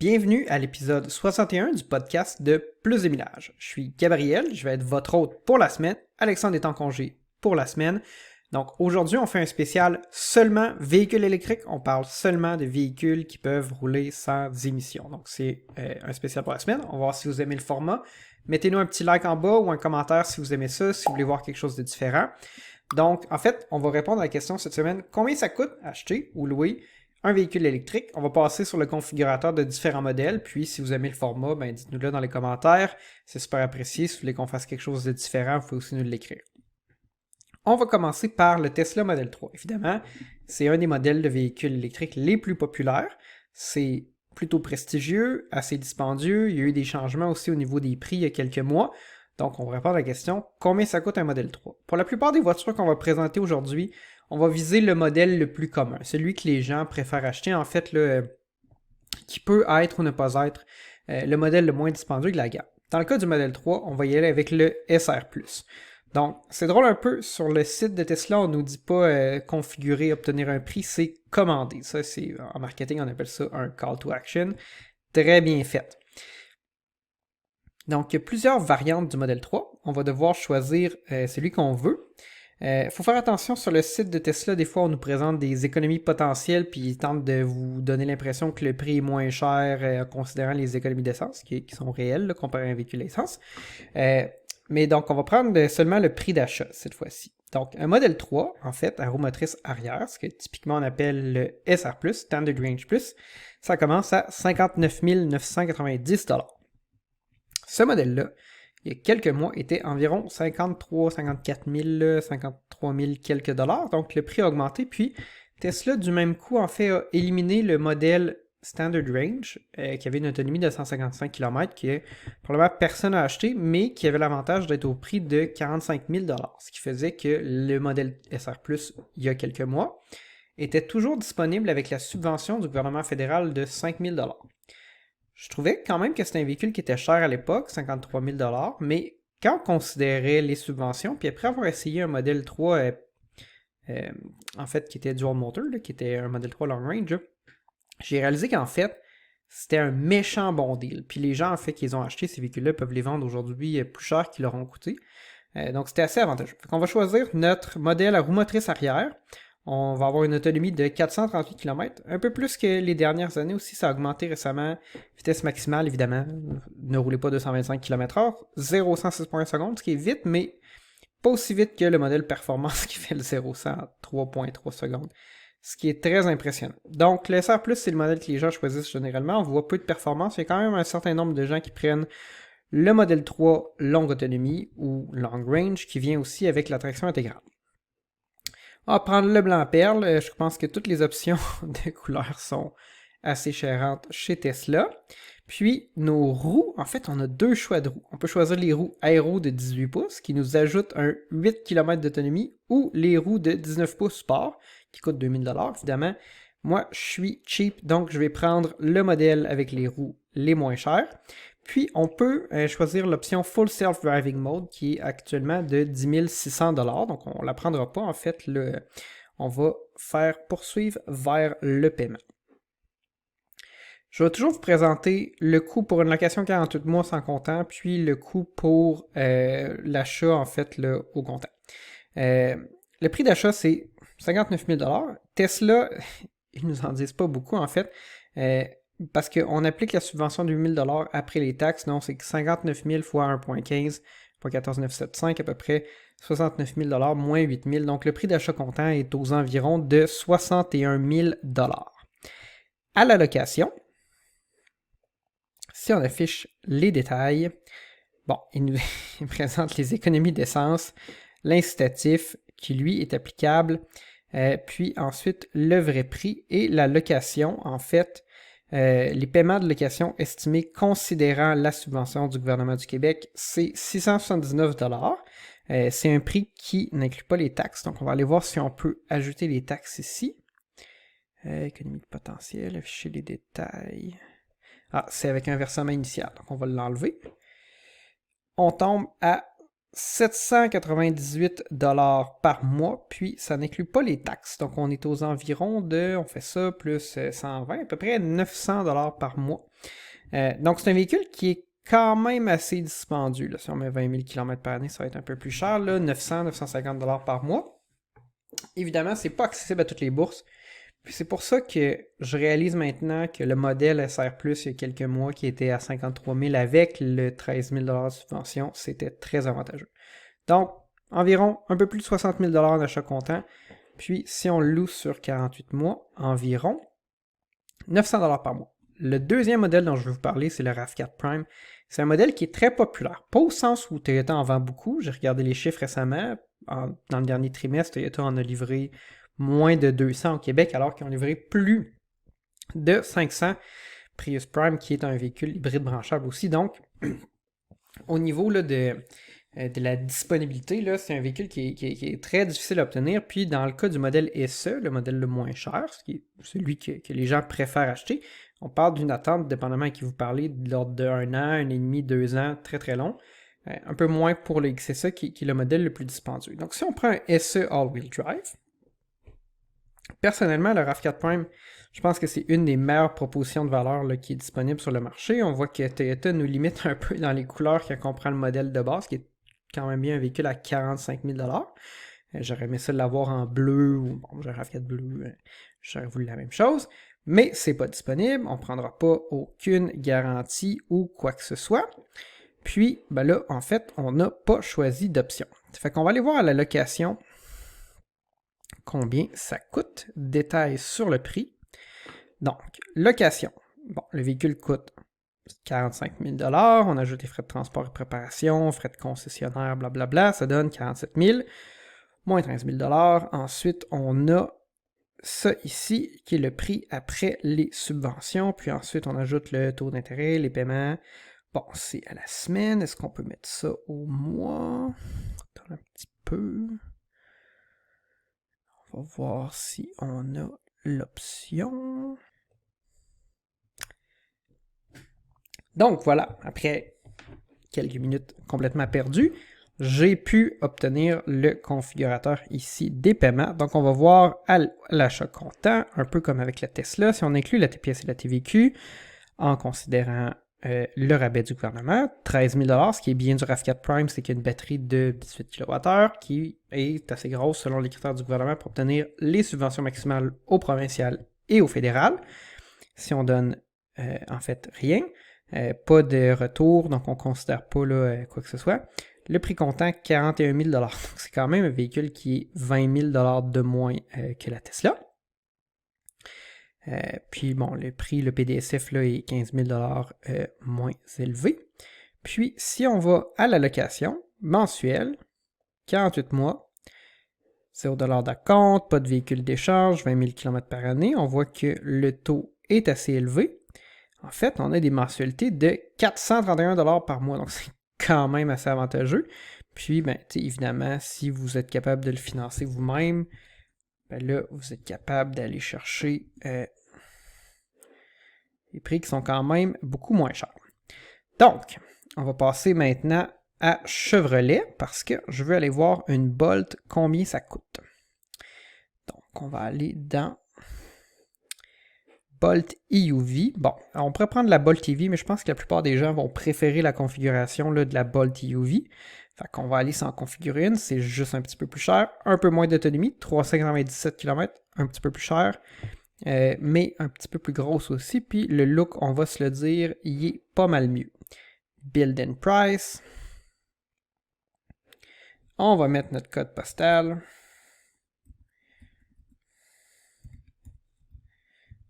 Bienvenue à l'épisode 61 du podcast de Plus de millage. Je suis Gabriel, je vais être votre hôte pour la semaine. Alexandre est en congé pour la semaine. Donc aujourd'hui, on fait un spécial seulement véhicules électriques. On parle seulement de véhicules qui peuvent rouler sans émissions. Donc c'est un spécial pour la semaine. On va voir si vous aimez le format. Mettez-nous un petit like en bas ou un commentaire si vous aimez ça, si vous voulez voir quelque chose de différent. Donc en fait, on va répondre à la question cette semaine. Combien ça coûte acheter ou louer un véhicule électrique? On va passer sur le configurateur de différents modèles, puis si vous aimez le format, ben dites-nous-le dans les commentaires, c'est super apprécié. Si vous voulez qu'on fasse quelque chose de différent, vous pouvez aussi nous l'écrire. On va commencer par le Tesla Model 3. Évidemment, c'est un des modèles de véhicules électriques les plus populaires. C'est plutôt prestigieux, assez dispendieux. Il y a eu des changements aussi au niveau des prix il y a quelques mois. Donc, on va répondre à la question, combien ça coûte un Model 3? Pour la plupart des voitures qu'on va présenter aujourd'hui, on va viser le modèle le plus commun, celui que les gens préfèrent acheter, en fait, qui peut être ou ne pas être le modèle le moins dispendieux de la gamme. Dans le cas du Model 3, on va y aller avec le SR+. Donc, c'est drôle un peu, sur le site de Tesla, on ne nous dit pas configurer, obtenir un prix, c'est commander. Ça, c'est en marketing, on appelle ça un call to action. Très bien fait. Donc, il y a plusieurs variantes du Model 3. On va devoir choisir celui qu'on veut. Faut faire attention sur le site de Tesla, des fois on nous présente des économies potentielles puis ils tentent de vous donner l'impression que le prix est moins cher considérant les économies d'essence qui sont réelles là, comparé à un véhicule d'essence. Mais donc on va prendre seulement le prix d'achat cette fois-ci. Donc un Model 3, en fait, à roue motrice arrière, ce que typiquement on appelle le SR+, Standard Range Plus, ça commence à 59 990$. Ce modèle-là, il y a quelques mois, était environ 54 000, 53 000 quelques dollars. Donc, le prix a augmenté. Puis, Tesla, du même coup, en fait, a éliminé le modèle Standard Range, qui avait une autonomie de 155 km, qui est probablement personne n'a acheté, mais qui avait l'avantage d'être au prix de 45 000 dollars. Ce qui faisait que le modèle SR+, il y a quelques mois, était toujours disponible avec la subvention du gouvernement fédéral de 5 000 dollars. Je trouvais quand même que c'était un véhicule qui était cher à l'époque, 53 000 $, mais quand on considérait les subventions, puis après avoir essayé un modèle 3, en fait, qui était dual motor, là, qui était un modèle 3 long range, j'ai réalisé qu'en fait, c'était un méchant bon deal. Puis les gens, en fait, qui ont acheté ces véhicules-là peuvent les vendre aujourd'hui plus cher qu'ils leur ont coûté. Donc c'était assez avantageux. On va choisir notre modèle à roue motrice arrière. On va avoir une autonomie de 438 km, un peu plus que les dernières années aussi, ça a augmenté récemment. Vitesse maximale, évidemment, ne roulez pas 225 km/h, 0-106 points secondes, ce qui est vite, mais pas aussi vite que le modèle performance qui fait le 0-100 à 3.3 secondes, ce qui est très impressionnant. Donc le SR+, c'est le modèle que les gens choisissent généralement, on voit peu de performance, il y a quand même un certain nombre de gens qui prennent le modèle 3 longue autonomie ou long range, qui vient aussi avec la traction intégrale. On va prendre le blanc perle. Je pense que toutes les options de couleurs sont assez chérantes chez Tesla. Puis, nos roues, en fait, on a deux choix de roues. On peut choisir les roues aéro de 18 pouces, qui nous ajoutent un 8 km d'autonomie, ou les roues de 19 pouces sport, qui coûtent 2000 $, évidemment. Moi, je suis cheap, donc je vais prendre le modèle avec les roues les moins chères. Puis, on peut choisir l'option Full Self-Driving Mode, qui est actuellement de 10 600 $. Donc, on ne la prendra pas, en fait. On va faire poursuivre vers le paiement. Je vais toujours vous présenter le coût pour une location 48 mois sans comptant, puis le coût pour l'achat, en fait, là, au comptant. Le prix d'achat, c'est 59 000 $. Tesla, ils nous en disent pas beaucoup, en fait. Parce qu'on applique la subvention de 8 000 $ après les taxes, donc c'est 59 000 fois 1,15, 1,14 975, à peu près 69 000 $ moins 8 000. Donc le prix d'achat comptant est aux environs de 61 000 $. À la location, si on affiche les détails, bon, il nous présente les économies d'essence, l'incitatif qui lui est applicable, puis ensuite le vrai prix et la location, en fait. Les paiements de location estimés considérant la subvention du gouvernement du Québec, c'est 679 $. C'est un prix qui n'inclut pas les taxes. Donc, on va aller voir si on peut ajouter les taxes ici. Économie de potentiel, afficher les détails. Ah, c'est avec un versement initial. Donc, on va l'enlever. On tombe à 798 par mois, puis ça n'inclut pas les taxes. Donc on est aux environs de, on fait ça, plus 120, à peu près 900 par mois. Donc c'est un véhicule qui est quand même assez dispendieux. Là. Si on met 20 000 km par année, ça va être un peu plus cher, là, 900-950 par mois. Évidemment, c'est pas accessible à toutes les bourses. Puis c'est pour ça que je réalise maintenant que le modèle SR+, il y a quelques mois, qui était à 53 000 avec le 13 000 de subvention, c'était très avantageux. Donc, environ un peu plus de 60 000 d'achat comptant. Puis, si on le loue sur 48 mois, environ 900 par mois. Le deuxième modèle dont je vais vous parler, c'est le RAV4 Prime. C'est un modèle qui est très populaire. Pas au sens où Toyota en vend beaucoup. J'ai regardé les chiffres récemment. Dans le dernier trimestre, Toyota en a livré moins de 200 au Québec, alors qu'ils ont livré plus de 500 Prius Prime, qui est un véhicule hybride branchable aussi. Donc, au niveau là, de la disponibilité, là, c'est un véhicule qui est très difficile à obtenir. Puis dans le cas du modèle SE, le modèle le moins cher, ce qui est celui que les gens préfèrent acheter, on parle d'une attente, dépendamment à qui vous parlez, de l'ordre de 1 an, 1,5, 2 ans, très très long. Un peu moins pour le XSE qui est le modèle le plus dispendieux. Donc si on prend un SE All-Wheel Drive, personnellement, le RAV4 Prime, je pense que c'est une des meilleures propositions de valeur là, qui est disponible sur le marché. On voit que Toyota nous limite un peu dans les couleurs quand on prend le modèle de base, qui est quand même bien un véhicule à 45 000 J'aurais aimé ça l'avoir en bleu, ou bon, j'ai un RAV4 bleu, j'aurais voulu la même chose. Mais c'est pas disponible, on ne prendra pas aucune garantie ou quoi que ce soit. Puis, ben là, en fait, on n'a pas choisi d'option. Ça fait qu'on va aller voir à la location combien ça coûte. Détail sur le prix. Donc, location. Bon, le véhicule coûte 45 000 $. On ajoute les frais de transport et préparation, frais de concessionnaire, blablabla. Ça donne 47 000 moins 13 000 $. Ensuite, on a ça ici, qui est le prix après les subventions. Puis ensuite, on ajoute le taux d'intérêt, les paiements. Bon, c'est à la semaine. Est-ce qu'on peut mettre ça au mois? Attends un petit peu. On va voir si on a l'option. Donc voilà, après quelques minutes complètement perdues, j'ai pu obtenir le configurateur ici des paiements. Donc on va voir à l'achat comptant, un peu comme avec la Tesla, si on inclut la TPS et la TVQ, en considérant le rabais du gouvernement, 13 000 $, ce qui est bien du RAV4 Prime, c'est qu'il y a une batterie de 18 kWh qui est assez grosse selon les critères du gouvernement pour obtenir les subventions maximales au provincial et au fédéral. Si on donne en fait rien, pas de retour, donc on ne considère pas là, quoi que ce soit. Le prix comptant, 41 000 $. Donc c'est quand même un véhicule qui est 20 000 $ de moins que la Tesla. Puis bon, le prix, le PDSF là, est 15 000 $ moins élevé. Puis si on va à la location mensuelle, 48 mois, 0 $ d'acompte, pas de véhicule d'échange, 20 000 km par année, on voit que le taux est assez élevé. En fait, on a des mensualités de 431 $ par mois, donc c'est quand même assez avantageux. Puis, ben, évidemment, si vous êtes capable de le financer vous-même, ben là, vous êtes capable d'aller chercher des prix qui sont quand même beaucoup moins chers. Donc, on va passer maintenant à Chevrolet parce que je veux aller voir une Bolt, combien ça coûte. Donc, on va aller dans Bolt EUV. Bon, on pourrait prendre la Bolt EV, mais je pense que la plupart des gens vont préférer la configuration là, de la Bolt EUV. Fait qu'on va aller s'en configurer une, c'est juste un petit peu plus cher, un peu moins d'autonomie, 397 km, un petit peu plus cher, mais un petit peu plus grosse aussi. Puis le look, on va se le dire, il est pas mal mieux. Build and Price. On va mettre notre code postal.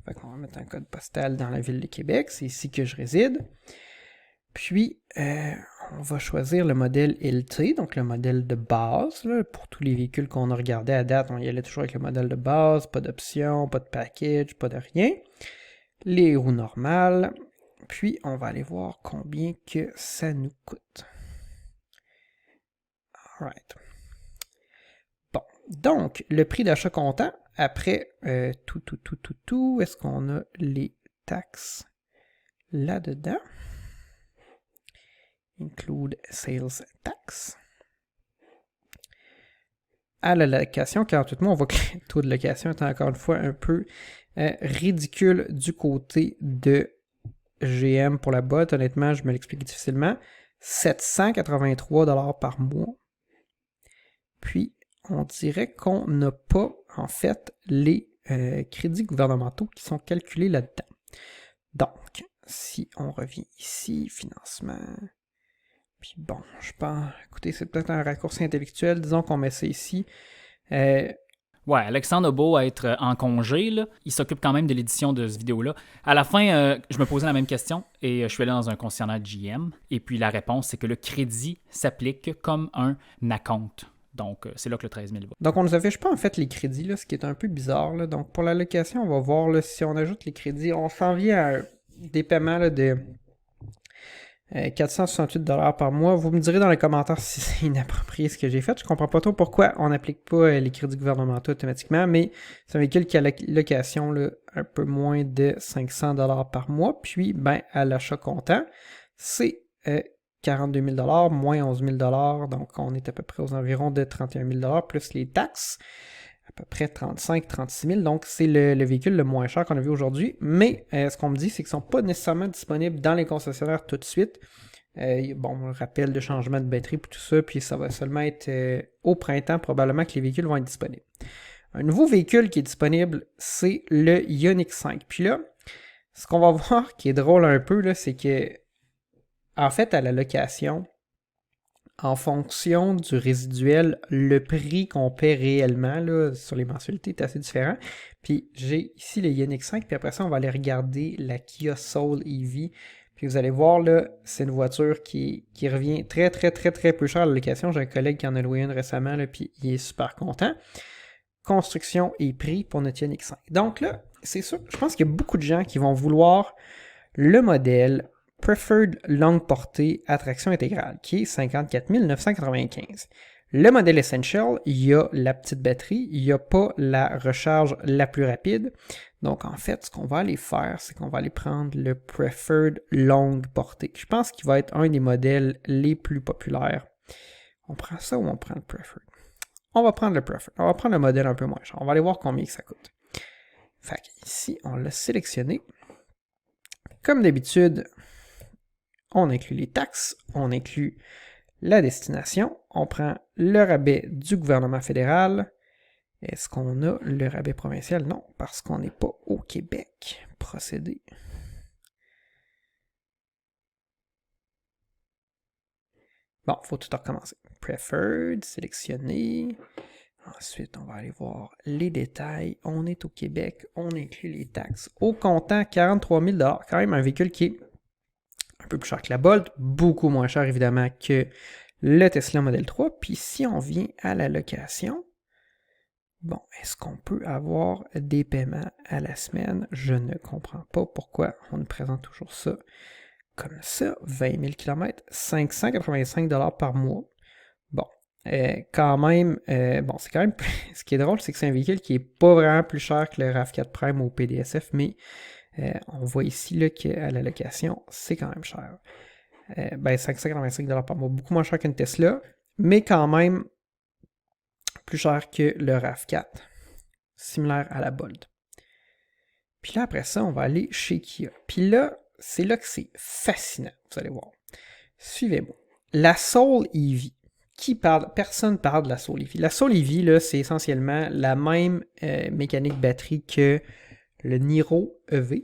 Fait qu'on va mettre un code postal dans la ville de Québec, c'est ici que je réside. Puis, on va choisir le modèle LT, donc le modèle de base. Là, pour tous les véhicules qu'on a regardés à date, on y allait toujours avec le modèle de base, pas d'option, pas de package, pas de rien. Les roues normales. Puis, on va aller voir combien que ça nous coûte. Alright. Bon, donc, le prix d'achat comptant, après tout, est-ce qu'on a les taxes là-dedans? Include sales tax. à la location, 48 mois, on voit que le taux de location est encore une fois un peu ridicule du côté de GM pour la botte. Honnêtement, je me l'explique difficilement. 783$ par mois. Puis, on dirait qu'on n'a pas, en fait, les crédits gouvernementaux qui sont calculés là-dedans. Donc, si on revient ici, financement, puis bon, je pense, écoutez, c'est peut-être un raccourci intellectuel, disons qu'on met ça ici. Ouais, Alexandre a beau être en congé, là, il s'occupe quand même de l'édition de cette vidéo-là. À la fin, je me posais la même question et je suis allé dans un concessionnaire GM. Et puis la réponse, c'est que le crédit s'applique comme un acompte. Donc, c'est là que le 13 000 va. Donc, on nous affiche pas en fait les crédits, là, ce qui est un peu bizarre. Là. Donc, pour la location, on va voir là, si on ajoute les crédits. On s'en vient à des paiements là, de 468$ par mois. Vous me direz dans les commentaires si c'est inapproprié ce que j'ai fait. Je comprends pas trop pourquoi on n'applique pas les crédits gouvernementaux automatiquement, mais c'est un véhicule qui a la location là, un peu moins de 500$ par mois. Puis, ben, à l'achat comptant, c'est 42 000$, moins 11 000$, donc on est à peu près aux environs de 31 000$, plus les taxes, à peu près 35-36 000$, donc c'est le véhicule le moins cher qu'on a vu aujourd'hui, mais ce qu'on me dit, c'est qu'ils ne sont pas nécessairement disponibles dans les concessionnaires tout de suite. Bon, rappel de changement de batterie et tout ça, puis ça va seulement être au printemps probablement que les véhicules vont être disponibles. Un nouveau véhicule qui est disponible, c'est le Ioniq 5. Puis là, ce qu'on va voir qui est drôle un peu, là, c'est que en fait, à la location, en fonction du résiduel, le prix qu'on paie réellement là, sur les mensualités est assez différent. Puis j'ai ici le Ioniq 5, puis après ça, on va aller regarder la Kia Soul EV. Puis vous allez voir, là, c'est une voiture qui revient très peu cher à la location. J'ai un collègue qui en a loué une récemment, là, puis il est super content. Construction et prix pour notre Ioniq 5. Donc là, c'est sûr, je pense qu'il y a beaucoup de gens qui vont vouloir le modèle Preferred longue portée à traction intégrale, qui est 54 995. Le modèle Essential, il y a la petite batterie, il n'y a pas la recharge la plus rapide. Donc en fait, ce qu'on va aller faire, c'est qu'on va aller prendre le Preferred longue portée. Je pense qu'il va être un des modèles les plus populaires. On prend ça ou on prend le Preferred? On va prendre le Preferred. On va prendre le modèle un peu moins cher. On va aller voir combien ça coûte. Fait ici, on l'a sélectionné. Comme d'habitude, on inclut les taxes, on inclut la destination, on prend le rabais du gouvernement fédéral. Est-ce qu'on a le rabais provincial? Non, parce qu'on n'est pas au Québec. Procéder. Bon, il faut tout recommencer. Preferred, sélectionner. Ensuite, on va aller voir les détails. On est au Québec, on inclut les taxes. Au comptant, 43 000$. Quand même un véhicule qui est un peu plus cher que la Bolt, beaucoup moins cher évidemment que le Tesla Model 3. Puis si on vient à la location, bon, est-ce qu'on peut avoir des paiements à la semaine? Je ne comprends pas pourquoi on nous présente toujours ça comme ça. 20 000 km, 585$ par mois. Bon, quand même, bon, c'est quand même, ce qui est drôle, c'est que c'est un véhicule qui n'est pas vraiment plus cher que le RAV4 Prime au PDSF, mais on voit ici là, qu'à la location, c'est quand même cher. 585$ par mois, beaucoup moins cher qu'une Tesla, mais quand même plus cher que le RAV4, similaire à la Bolt. Puis là, après ça, on va aller chez Kia. Puis là, c'est là que c'est fascinant, vous allez voir. Suivez-moi. La Soul EV. Qui parle? Personne parle de la Soul EV. La Soul EV, là, c'est essentiellement la même mécanique batterie que le Niro EV,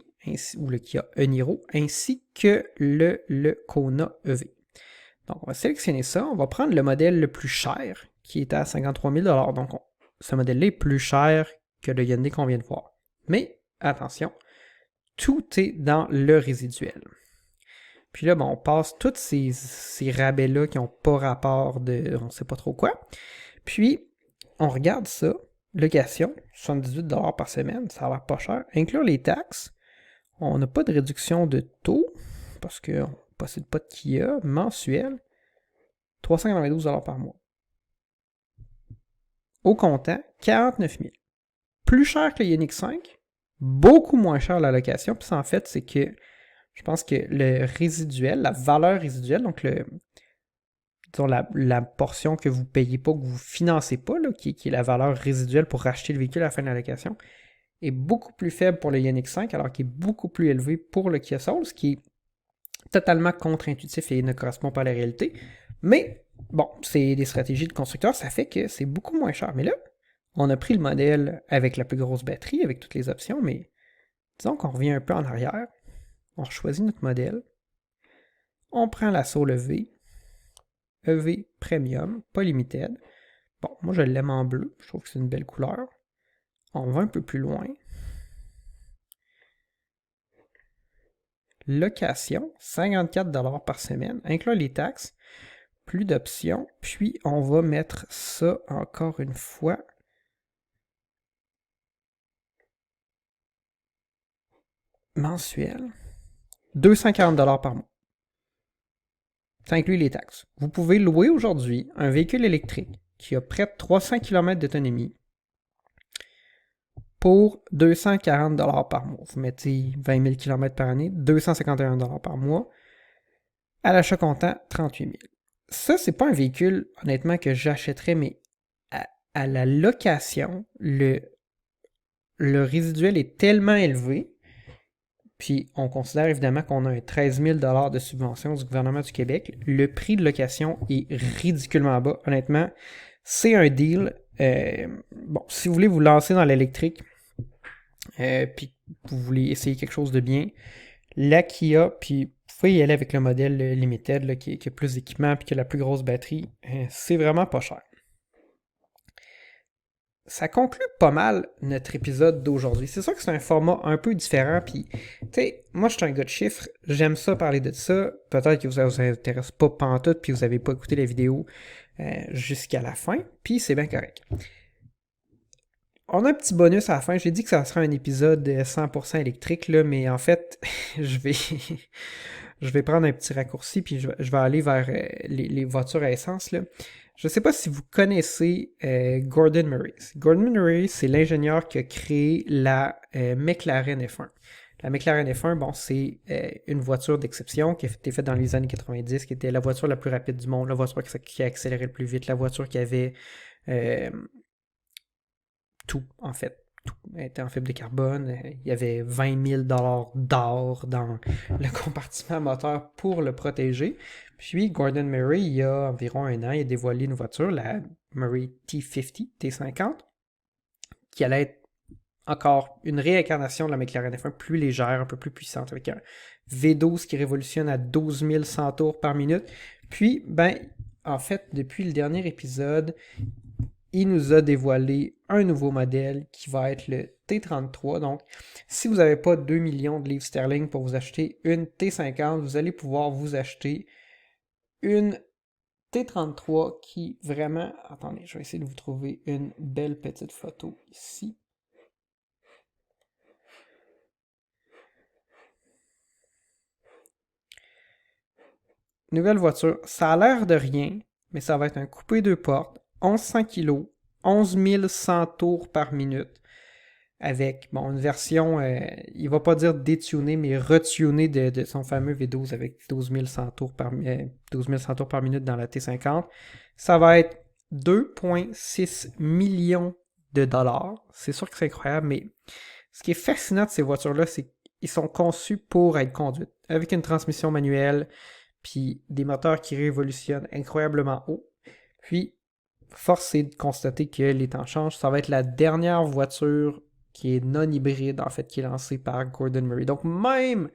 ou le Kia e-Niro, ainsi que le Kona EV. Donc, on va sélectionner ça. On va prendre le modèle le plus cher, qui est à 53 000$. Donc, ce modèle-là est plus cher que le Hyundai qu'on vient de voir. Mais, attention, tout est dans le résiduel. Puis là, bon, on passe tous ces rabais-là qui n'ont pas rapport de on ne sait pas trop quoi. Puis, on regarde ça. Location, 78$ par semaine, ça a l'air pas cher. Inclure les taxes, on n'a pas de réduction de taux, parce qu'on ne possède pas de Kia, mensuel, 392$ par mois. Au comptant, 49 000$. Plus cher que le Ioniq 5, beaucoup moins cher la location. Puis ça, en fait, c'est que je pense que le résiduel, la valeur résiduelle, donc disons, la portion que vous ne payez pas, que vous ne financez pas, là, qui est la valeur résiduelle pour racheter le véhicule à la fin de la location, est beaucoup plus faible pour le Ioniq 5, alors qu'il est beaucoup plus élevé pour le Kia Soul, ce qui est totalement contre-intuitif et ne correspond pas à la réalité. Mais, bon, c'est des stratégies de constructeurs, ça fait que c'est beaucoup moins cher. Mais là, on a pris le modèle avec la plus grosse batterie, avec toutes les options, mais disons qu'on revient un peu en arrière, on choisit notre modèle, on prend la Soul EV Premium, pas Limited. Bon, moi je l'aime en bleu, je trouve que c'est une belle couleur. On va un peu plus loin. Location, 54$ par semaine, inclut les taxes, plus d'options, puis on va mettre ça encore une fois. Mensuel, 240$ par mois. Ça inclut les taxes. Vous pouvez louer aujourd'hui un véhicule électrique qui a près de 300 km d'autonomie pour 240$ par mois. Vous mettez 20 000 km par année, 251$ par mois. À l'achat comptant, 38 000. Ça, c'est pas un véhicule, honnêtement, que j'achèterais, mais à la location, le résiduel est tellement élevé. Puis, on considère évidemment qu'on a un 13 000 $ de subvention du gouvernement du Québec. Le prix de location est ridiculement bas. Honnêtement, c'est un deal. Bon, si vous voulez vous lancer dans l'électrique, puis vous voulez essayer quelque chose de bien, la Kia, puis vous pouvez y aller avec le modèle Limited là, qui a plus d'équipement puis qui a la plus grosse batterie, c'est vraiment pas cher. Ça conclut pas mal notre épisode d'aujourd'hui. C'est sûr que c'est un format un peu différent, puis, tu sais, moi, je suis un gars de chiffres, j'aime ça parler de ça, peut-être que ça vous intéresse pas pantoute, puis vous avez pas écouté la vidéo jusqu'à la fin, puis c'est bien correct. On a un petit bonus à la fin, j'ai dit que ça serait un épisode 100% électrique, là, mais en fait, je vais prendre un petit raccourci, puis je vais aller vers les voitures à essence, là. Je ne sais pas si vous connaissez Gordon Murray. Gordon Murray, c'est l'ingénieur qui a créé la McLaren F1. La McLaren F1, bon, c'est une voiture d'exception qui a été faite dans les années 90, qui était la voiture la plus rapide du monde, la voiture qui a accéléré le plus vite, la voiture qui avait tout, en fait. Tout. Elle était en fibre de carbone. Il y avait 20 000 $ d'or dans le compartiment moteur pour le protéger. Puis Gordon Murray, il y a environ un an, il a dévoilé une voiture, la Murray T50, qui allait être encore une réincarnation de la McLaren F1 plus légère, un peu plus puissante, avec un V12 qui révolutionne à 12 100 tours par minute. Puis, ben, en fait, depuis le dernier épisode, il nous a dévoilé un nouveau modèle qui va être le T33. Donc, si vous n'avez pas 2 millions de livres sterling pour vous acheter une T50, vous allez pouvoir vous acheter une T33 qui vraiment... Attendez, je vais essayer de vous trouver une belle petite photo ici. Nouvelle voiture. Ça a l'air de rien, mais ça va être un coupé 2 portes, 1100 kg, 11 100 tours par minute, avec bon, une version, il va pas dire détunée, mais retunée de son fameux V12 avec 12 100 tours par minute dans la T50. Ça va être 2,6 millions de dollars. C'est sûr que c'est incroyable, mais ce qui est fascinant de ces voitures-là, c'est qu'ils sont conçus pour être conduites, avec une transmission manuelle, puis des moteurs qui révolutionnent incroyablement haut. Puis, force est de constater que les temps changent. Ça va être la dernière voiture qui est non hybride, en fait, qui est lancée par Gordon Murray. Donc, même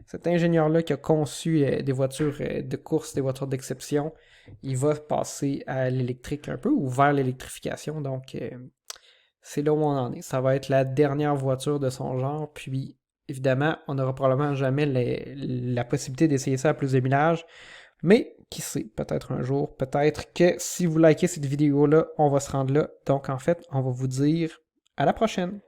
cet ingénieur-là qui a conçu des voitures de course, des voitures d'exception, il va passer à l'électrique un peu, ou vers l'électrification. Donc, c'est là où on en est. Ça va être la dernière voiture de son genre, puis évidemment, on n'aura probablement jamais la possibilité d'essayer ça à plus de millage. Mais qui sait, peut-être un jour, peut-être que si vous likez cette vidéo-là, on va se rendre là. Donc en fait, on va vous dire à la prochaine.